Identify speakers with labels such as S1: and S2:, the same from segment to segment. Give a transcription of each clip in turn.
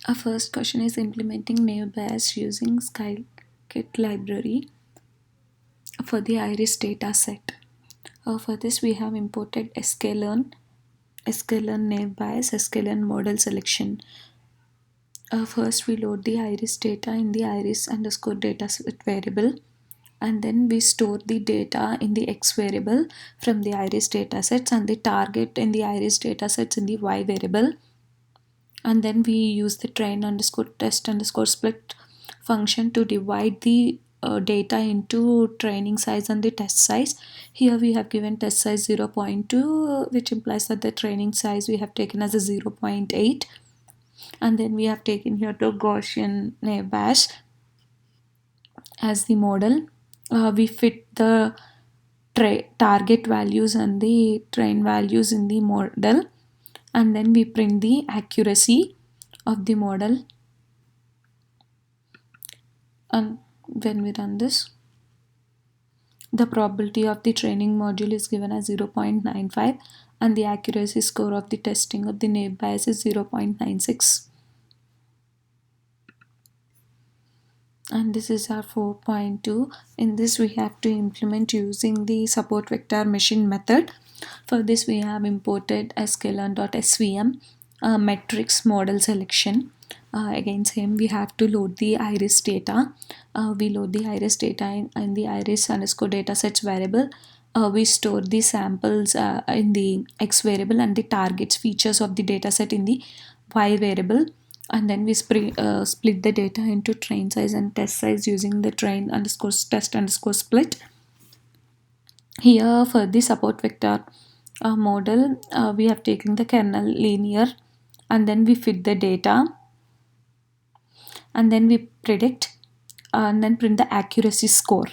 S1: Our first question is implementing naive Bayes using Scikit library for the iris data set. For this we have imported sklearn naive Bayes, sklearn model selection. First we load the iris data in the iris underscore dataset variable, and then we store the data in the x variable from the iris datasets and the target in the iris datasets in the y variable, and then we use the train underscore test underscore split function to divide the data into training size and the test size. Here we have given test size 0.2, which implies that the training size we have taken as a 0.8, and then we have taken here the Gaussian naive Bayes as the model. We fit the target values and the train values in the model, and then we print the accuracy of the model. And when we run this, the probability of the training module is given as 0.95, and the accuracy score of the testing of the naive Bayes is 0.96. And this is our 4.2. In this we have to implement using the support vector machine method. For this we have imported sklearn.svm metrics model selection. Again same, we have to load the iris data. We load the iris data in the iris underscore datasets variable. We store the samples in the x variable and the targets features of the dataset in the y variable, and then we split the data into train size and test size using the train underscore test underscore split. Here for the support vector model, we have taken the kernel linear, and then we fit the data, and then we predict and then print the accuracy score.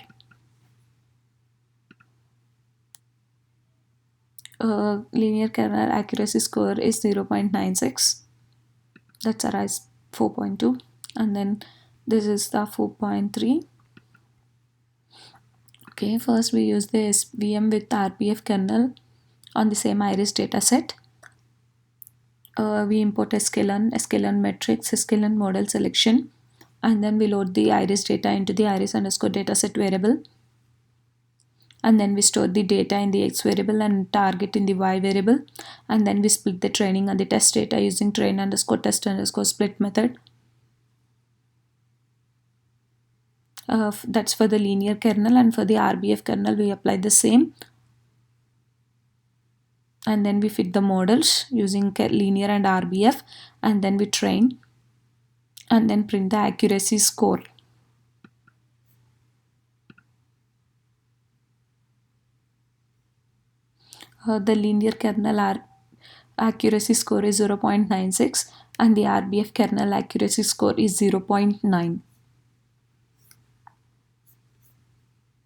S1: Linear kernel accuracy score is 0.96. That's our 4.2, and then this is the 4.3. Okay, first we use the SVM with RBF kernel on the same iris dataset. We import sklearn metrics, sklearn model selection, and then we load the iris data into the iris underscore dataset variable, and then we store the data in the x variable and target in the y variable, and then we split the training and the test data using train underscore test underscore split method. That's for the linear kernel, and for the RBF kernel we apply the same, and then we fit the models using linear and RBF, and then we train and then print the accuracy score. The linear kernel accuracy score is 0.96, and the RBF kernel accuracy score is 0.9.